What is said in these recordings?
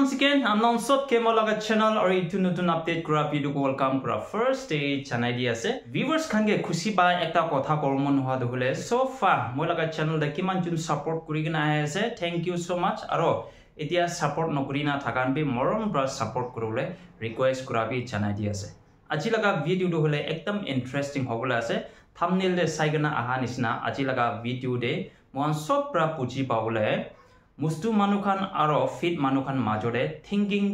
once again, I'm non-stop Kemolaga channel or itu nutun update kura video ko welcome kura first day channel dia ase viewers khange khushi ba ekta kotha kormon hwa dole so far molaga channel da kiman jun support kuri gina ase thank you so much aro etia support nokuri na thakan be morom bra support kurule request kura bi channel dia ase aji laga video do hole ekdam interesting hobola ase thumbnail de saigana aha nisna aji laga video de mon sob bra puji paule mustu manukhan aro fit manukhan majore thinking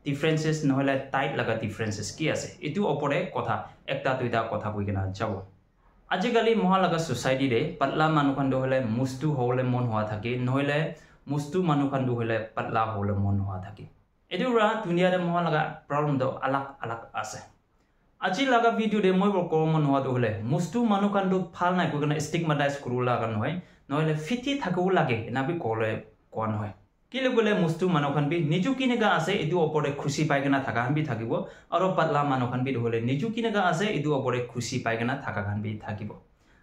differences nohole type laga differences ki ase etu opore kotha ekta duita kotha koigena jabo ajikali moha laga society de patla manukhan do hole mustu hole mon hwa thake nohole mustu manukhan do hole patla hole mon hwa thake etu ra dunia de moha laga problem do alag ase aji laga video de moi ko mon hwa do hole mustu manukhan do phal nai koigena stigmatize kurula kan hoy nohole fiti thakau lage na bi kole কোন হয় কিলে বলে মুস্তু মানখান B Niju কিনেগা আছে এদু ওপরে খুশি পাইগনা থাকা হান B থাকিব আর পাতলা মানখান বি হলে নিজু কিনেগা আছে এদু ওপরে খুশি পাইগনা থাকা হান বি থাকিব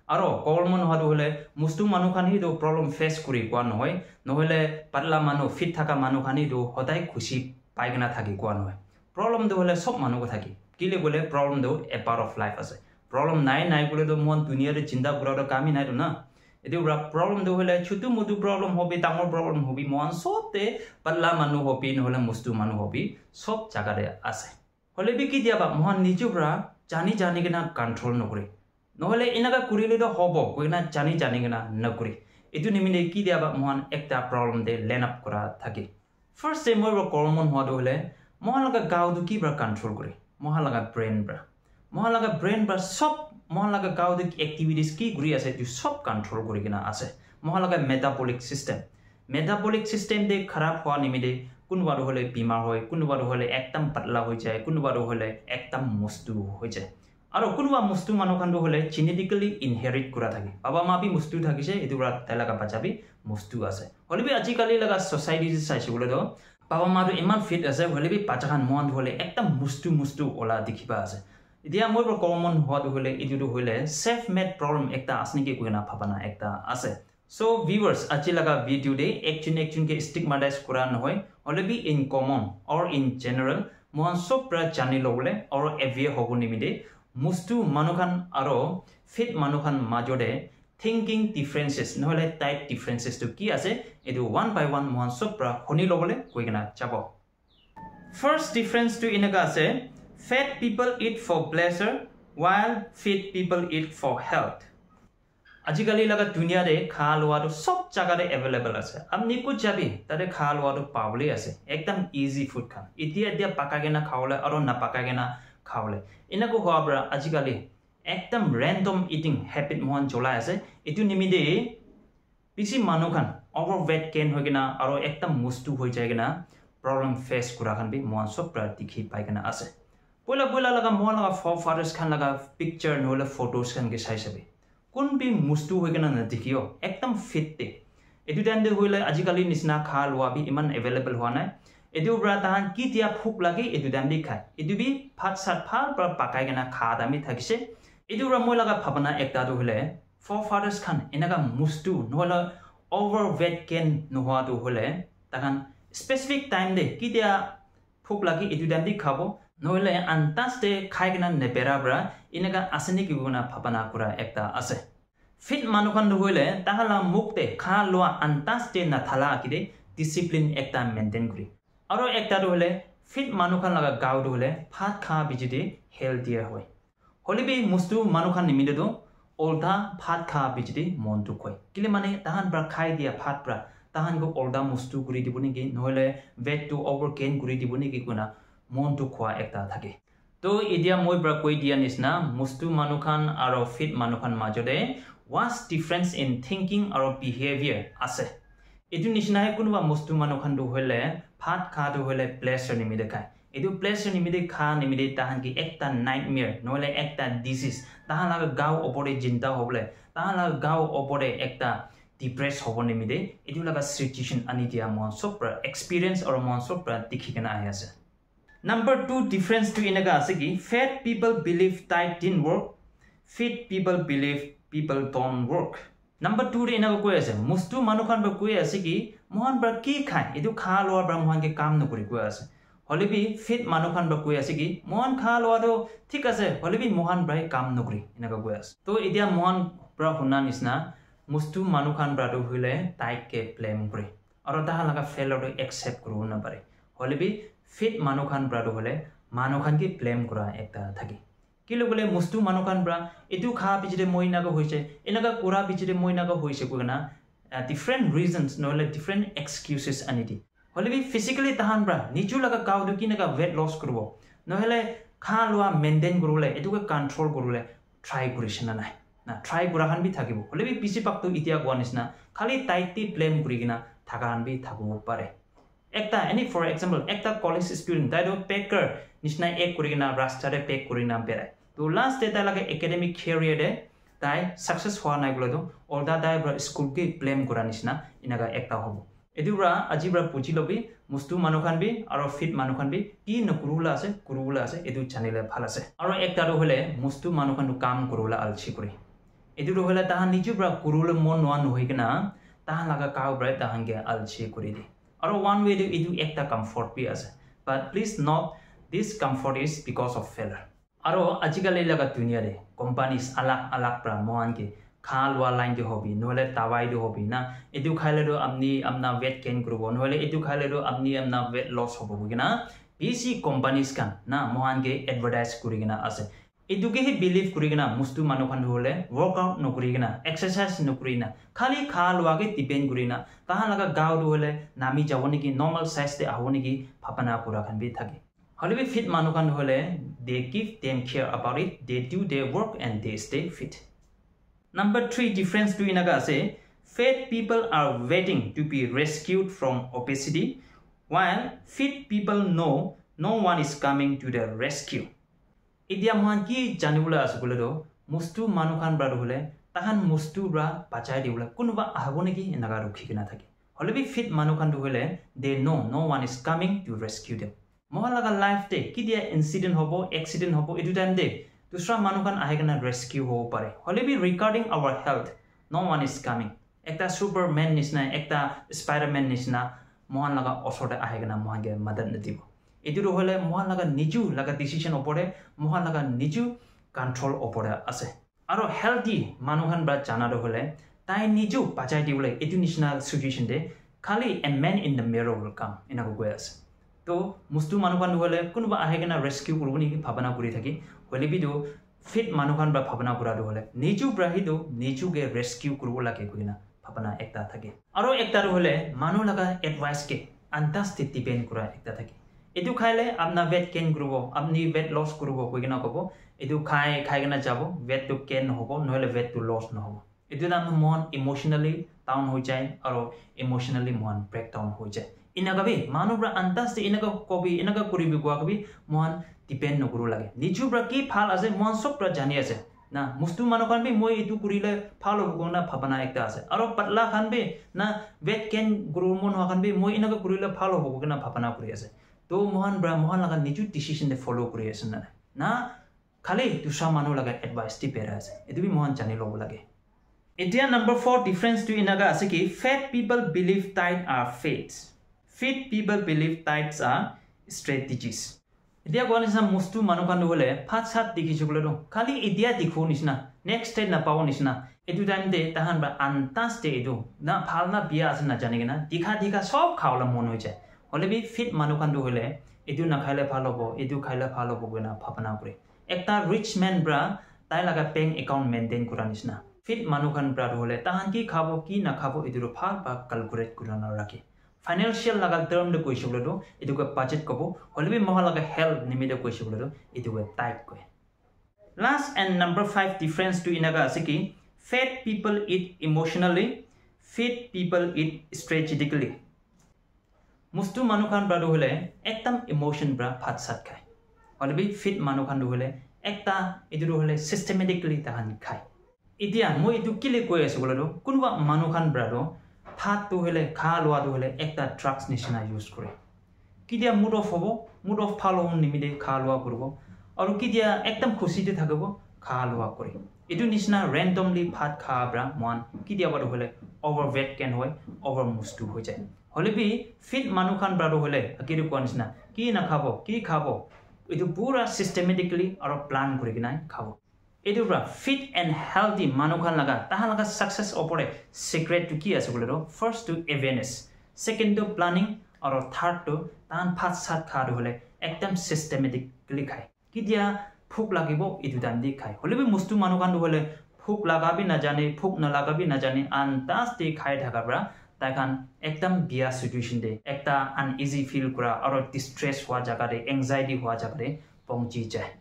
আর কলমন হদু হলে মুস্তু মানখান হি দো প্রবলেম ফেস করি কোন হয় নহলে পাতলা মানু ফিট থাকা মানখান হি দো হদাই খুশি পাইগনা থাকি কোন হয় প্রবলেম দো হলে সব মানুষ থাকি কিলে বলে problem though a part of life আছে প্রবলেম নাই বলে তো মন দুনিয়ারে চিন্তা করার কামই নাই তো না এদিও প্রবলেম দো হলে ছোটু মুটু প্রবলেম হবে ডাঙর প্রবলেম হবে মন সবতে পাল্লা মানুষ হবি নহলে মুস্তু মানুষ হবি সব জায়গাতে আছে হলে বি কি দিয়াবা মহান নিজুরা জানি কিনা কন্ট্রোল নকরে নহলে এনাকা করিলে তো হব কইনা জানি কিনা নকরে এটু নিমিলে কি দিয়াবা মহান একটা প্রবলেম দে লেন আপ করা থাকে ফার্স্ট টাইম মই কমন হওয়া হলে মহা লাগা গাও দু কি ব্রা কন্ট্রোল করে মহা লাগা ব্রেন ব্রা সব মহালাগা গাউদিক এক্টিভিটিস কি ঘুরি আছে তু সব কন্ট্রোল করি কিনা আছে মহালাগা মেটাবলিক সিস্টেম দে খারাপ হওয়া নিমিদে কোনবারো হলে বিমার হয় কোনবারো হলে একদম পাতলা হয়ে যায় কোনবারো হলে একদম মস্তু হয়ে যায় আর কোনবা মস্তু মানুখান হলে জেনেটিক্যালি ইনহেরিট করা থাকে বাবা মা বি মস্তু থাকিছে এটু তেলাগা বাচ্চাবি মস্তু আছে হলে বি আজিকালি লাগা সোসাইটি চাইছে বলে তো বাবা মা ইমান ফিট আছে হলে বি বাচ্চাখান মন হলে একদম মস্তু ওলা দেখিবা আছে এতিয়া মই কমন হওয়া হলে এটুটো হলে সেলফ মেড প্রবলেম একটা আসনি কি কইনা ভাবনা একটা আছে সো ভিউয়ার্স আজি লাগা ভিডিও দে একচুন কে স্টিগমাটাইজ করা নহয় হলে be in common or in general মন সব প্রা জানি লবলে অর এভিয়ে হবো নিমিদে মুস্তু মানুখান আর ফিট মানুখান মাজরে থিংকিং ডিফারেন্সেস নহলে টাইপ ডিফারেন্সেস তো কি আছে এটু ওয়ান বাই ওয়ান মন সব প্রা হনি লবলে কইনা যাব ফার্স্ট ডিফারেন্স তো ইনকা আছে Fat people eat for pleasure while fit people eat for health. আজিকালি লাগা দুনিয়ারে খা লোৱা তো সব জায়গাতে अवेलेबल আছে আপনি কো যাবি তাৰে খা লোৱা তো পাবলে আছে একদম ইজি ফুড খান এতিয়া পাকাগে না খাওলে আর না পাকাগে না খাওলে ইনাকো হওয়া আজিকালি একদম র্যান্ডম ইটিং হ্যাবিট মন চলা আছে এটু নিমিদে বেশি মানুখান ওভারওয়েট কেন হৈ গনা আর একদম মুস্তু হৈ যায় গনা প্রবলেম ফেস করা খান বি মন সব দেখি পাই গনা আছে बोला लगा मोह लगा फोरफादर्स खान लगा पिक्चर नोले फोटोस खान के साइज बे कोन बि मुस्तु होइगना न देखियो एकदम फिट ते एदु टाइम दे होइले आजिकाली निसना खा लोआ बि इमान अवेलेबल हुआ ना एदु ब्रा तान की दिया फुक लागे एदु टाइम दे खाय एदु बि फाट साट फा पर पाकाइगना खा दामि थाकिसे एदु ब्रा मोय लगा भाबना एकता दो होइले फोरफादर्स खान एनागा मुस्तु नोला ओवरवेट केन नोहा दो होइले ताखान स्पेसिफिक टाइम दे की दिया फुक लागे एदु टाइम दे खाबो নহলে আন্তাস্তে খাইগনা নেবেরাব্রা ইনকা আসেনি কিগুনা ভাবনা করা একটা আছে ফিট মানুখান হইলে তাহালা মুক্তে খা লোয়া আন্তাস্তে না থালা আকিদে ডিসিপ্লিন একটা মেইনটেইন করি আর একটা হইলে ফিট মানুখান লাগা গাও হইলে ভাত খা বিজিতে হেলথিয়ার হয় হলিবি মুস্তু মানুখান নিমিদে তো ওলটা ভাত খা বিজিতে মন দুখ হয় কিলে মানে তাহান ব্রা খাই দিয়া ভাত ব্রা তাহান গো ওলটা মুস্তু গুরি দিব নেকি নহলে ওয়েট টু ওভার গেইন গুরি দিব নেকি কোনা মন তো খোয়া একটা থাকে তো এতিয়া মই ব্রা কই দিয়া নিসনা মুস্তু মানুখান আর ফিট মানুখান মাজরে ওয়াস ডিফারেন্স ইন থিংকিং আর বিহেভিয়ার আছে এটু নিসনাহে কোনবা মুস্তু মানুখান দো হইলে ভাত খা দো হইলে প্লেজার নিমিদে খায় এটু প্লেজার নিমিদে খা নিমিদে তাহান কি একটা নাইটমেয়ার নহলে একটা ডিজিজ তাহান লাগা গাও ওপরে চিন্তা হবলে তাহান লাগা গাও ওপরে একটা ডিপ্রেস হব নিমিদে এটু লাগা সিচুয়েশন আনি দিয়া মন সব এক্সপেরিয়েন্স আর মন সব দেখি কেনা আই আছে Number 2 difference to inaga ase ki fat people believe diet didn't work fit people believe people don't work Number 2 रे इना कोइ আছে मुस्तु मानुखान बा कोइ আছে কি মোহন ব্রা কি খায় এটো খা লোৱাৰ ব্ৰা মোহন কে কাম নকৰি কোৱা আছে হলিবি ফিট মানুখান বা কোइ আছে কি মোহন খা লোৱাটো ঠিক আছে হলিবি মোহন ব্ৰাই কাম নকৰি ইনাকা কোৱা আছে তো এতিয়া মোহন ব্ৰা শুনা নিছনা মুস্তু মানুখান ব্ৰাটো হইলে তাইকে ব্লেম কৰে আৰু তাহা লাগা ফেলৰটো একসেপ্ট কৰিব না পাৰে হলিবি ফিট মানুখান ব্ৰাটো হলে মানুখান কি ব্লেম কৰা একটা থাকে কিলো বলে মুস্তু মানুখান ব্ৰা এটো খা পিছতে মই নাগা হৈছে এনাকা কৰা পিছতে মই নাগা হৈছে কোনা different reasons no like different excuses aniti holibi physically tahan bra niju laga kaw du kinaga weight loss kurbo no hele kha lua maintain kurule etu ka control kurule try kurisna nai na try kurahan bi thakibo holibi pisi paktu itia gwanisna khali tightly blame kurigina thakahan bi thakubo pare ekta any for example ekta college student daido packer nisna ek kurigina rasta re pack kurina berai to last day ta laga academic career de তাই success হওয়া নাই বলেতো অলদা তাই bra school কে blame করা নিছিনা ইনাগা একটা হবো এদিবরা আজি bra পুজি লবি মুস্তু মানুখান বি আর ফিট মানুখান বি কি নকুরুলা আছে এদু জানিলে ভাল আছে আর একটারো হলে মুস্তু মানুখান কাম করুলা আলছি করে এদিরো হলে তাহা নিজু ব্রা কুরুলে মন নোয়া নহইকেনা তাহা লাগা কাউ ব্রা তাহাঙ্গে আলছি করে দি আর ওয়ান ওয়ে এদু একটা কমফর্ট বি আছে but please not this comfort is because of failure আৰু আজিকালি লাগা দুনিয়াৰে কোম্পানিজ আলাক প্ৰা মহান কে খা লোৱা লাইন দি হবি নহলে তাৱাই দি হবি না এটো খাইলেৰো আপনি আপনা ওয়েট গেইন কৰিব নহলে এটো খাইলেৰো আপনি আপনা ওয়েট লস হ'ব কিনা বেছি কোম্পানিজ কান না মহান কে এডভাৰটাইজ কৰি কিনা আছে এটোকে হে বিলিভ কৰি কিনা মুস্তু মানুহখান হলে ওয়াৰ্কআউট নকৰি কিনা এক্সাৰসাইজ নকৰি না খালি খা লোৱাকে ডিপেন্ড কৰি না তাহা লাগা গাও হলে নামি যাব নেকি নৰমাল সাইজ তে আহব নেকি ভাবনা কৰা খান বি থাকে Holibi fit manukan hole, they give them care about it, they do their work and they stay fit. Number 3 difference to inaga say, fat people are waiting to be rescued from obesity, while fit people know no one is coming to their rescue. Idia mohan ki janibula asukule do, mustu manukan brado hole, tahan mustu bra pachai diula, kunuba ahabone ki inaga rukhi kina thake. Holibi fit manukan do hole, they know no one is coming to rescue them. Mohon laga life day ki dia incident hobo accident hobo edu time day dusra manukan ahegana rescue hobo pare holibi regarding our health no one is coming ekta superman nisna ekta spiderman nisna mohon laga osode ahegana mohon ge madad nadibo edu hole mohon laga niju laga decision opore mohon laga niju control opore ase aro healthy manukan bra jana do hole tai niju pachai dibole edu nisna situation de khali a man in the mirror will come inago goi ase তো মুস্তু মানুখান হলে কোনোবা আহেগেনা rescue করব নেকি ভাবনা কৰি থাকি হলে বিদো fit মানুখান বা ভাবনা কৰাটো হলে নিজু ব্ৰাহিদো নিজুকে ৰেস্কিউ কৰিব লাগে কইনা ভাবনা একটা থাকে আৰু একটাৰ হলে মানুহ লাগা এডভাইস কে আন্দাজ তে ডিপেন্ড কৰা একটা থাকে এটো খাইলে আপনা ওয়েট গেইন কৰিব আপনি ওয়েট লস কৰিব কইনা কব এটো খাইগেনা যাব ওয়েট তো গেইন নহব নহলে ওয়েট তো লস নহব এটো নাম মন ইমোশনালি ডাউন হৈ যায় আৰু ইমোশনালি মন ব্রেক ডাউন হৈ যায় inagabi manubra antas te inaga kobi inaga kuribi gwa kabi mon depend no kuru lage niju bra ki phal ase mon sok pra jani ase na mustu manukan bi moi itu kurile phalo gona bhabana ekta ase aro patla khan bi na weight gain guru mon khan bi moi inaga kurile phalo gona bhabana kuri ase to mohan bra mohan laga niju decision de follow kuri ase na khali dusra manu laga advice ti pera ase edu bi mohan jani lobo lage etia number 4 difference to inaga ase ki fat people believe diet are fates Fit people believe diets are strategies. Idia gwanisa mustu manukan hole phat sat dikhichule do khali idia dikho nisna next day na pawo nisna edu time de tahan ba antas de edu na phalna bia asna janigena dikha sob khawla mon hoy jay hole bi fit manukan do hole edu na khaile phalo bo edu khaile phalo bo gena bhabna kore ekta rich man bra tai laga bank account maintain kora nisna fit manukan bra hole tahan ki khabo ki na khabo edu phal ba calculate kurana rakhe financial laga term de koisiblo do edu ko budget kobo holbi moha laga health nimide koisiblo do edu ko type ko last and number 5 difference to inaga asiki fat people eat emotionally fit people eat strategically mustu manukhan brado hole ektam emotion bra phat sat khai holbi fit manukhan do hole ekta edu hole systematically tahan khai idia moi edu kile koi asiblo do kunba manukhan brado Fat to hele, kha loa to hele, ekta drugs nishina use kore. Kidia mood of hobo, mood of phalo nimide kha loa kurbo. Aru kidia ektam khushi te thakabo, খা লোৱা কৰে এটো নিচিনা randomly ভাত খাবৰা মন কিতিয়াবা হলে overweight কেন হয় over mustu হৈ যায় হলেবি ফিট মানুখান ব্ৰাডো হলে আকিৰু কোৱা নিচিনা কি না খাব কি খাব এটো পুৰা systematically আৰু প্লান কৰি কিনা খাব এটো ব্ৰা ফিট এন্ড হেলদি মানুখান লাগা তাহা লাগা সাকসেস ওপৰে সিক্ৰেট টু কি আছে বলে first to awareness second to planning আৰু third to তান ভাত সাত খাদ হলে একদম systematically খায় কি দিয়া ফুক লাগিব এটো দান দি খায় হলেবি মুস্তু মানুখান হলে ফুক লাগাবি না জানে ফুক না লাগাবি না জানে আনতাস দি খায় থাকাবৰা তাইখান একদম বিয়া সিচুয়েশন দে একটা আনইজি ফিল করা আর ডিস্ট্রেস হওয়া জায়গাতে এংজাইটি হওয়া জায়গাতে পৌঁছি যায়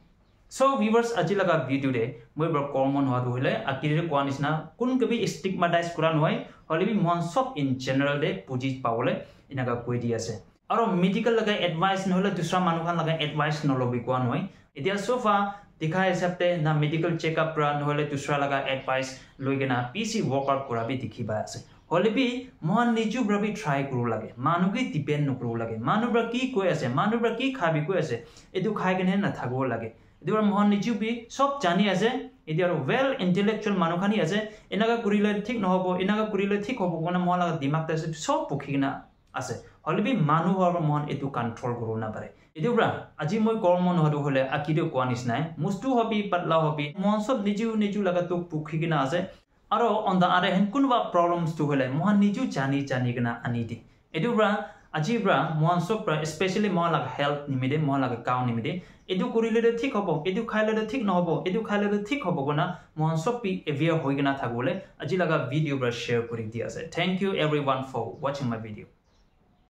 সো ভিউয়ার্স আজি লাগা ভিডিও দে মই বৰ কমন হওয়া হলে আকিৰে কোৱা নিচিনা কোন কবি স্টিগমাটাইজ কৰা নহয় হলিবি মন সব ইন জেনাৰেল দে বুজি পাবলে ইনাকা কৈ দি আছে আৰু মেডিকেল লাগা এডভাইস নহলে দুসৰা মানুহখান লাগা এডভাইস নলবি কোৱা নহয় এতিয়া সোফা দিখাই হিচাপতে না মেডিকেল চেকআপ কৰা নহলে দুসৰা লাগা এডভাইস লৈ গনা পিসি ওয়াৰ্কআউট কৰাবি দেখিবা আছে হলিবি মন নিজু ব্ৰবি ট্ৰাই কৰো লাগে মানুকে ডিপেন্ড নকৰো লাগে মানুহৰ কি কৈ আছে মানুহৰ কি খাবি কৈ আছে এটো খাই কেনে না থাকব লাগে এটো মন নিজু বি সব জানি আছে এদিয়াৰ ওয়েল ইন্টেলেকচুয়াল মানুহখানি আছে এনাকা কৰিলে ঠিক নহব এনাকা কৰিলে ঠিক হ'ব কোনা মন লাগা দিমাগতে সব পখিনা আছে হলিবি মানুহৰ মন এটো কন্ট্ৰোল কৰো না পাৰে এটো ব্ৰা আজি মই কৰ্মন হদু হলে আকিৰে কোৱা নিচিনাই মুস্তু হবি পাতলা হবি মন সব নিজু লাগা তো পখিনা আছে আৰু অন দা আদাৰ হেণ্ড কোনোবা প্ৰবলেমছ টু হলে মন নিজু জানি গনা আনি দি এটো ব্ৰা আজি ব্ৰা মন সব স্পেশালি মন লাগ হেলথ নিমিদে মন লাগ কাউ নিমিদে এটো কৰিলে ঠিক হ'ব এটো খাইলে ঠিক নহব এটো খাইলে ঠিক হ'ব গনা মন সব পি এভিয়াৰ হৈ গনা থাকবলে আজি লাগা ভিডিও ব্ৰা শেয়াৰ কৰি দি আছে thank you everyone for watching my video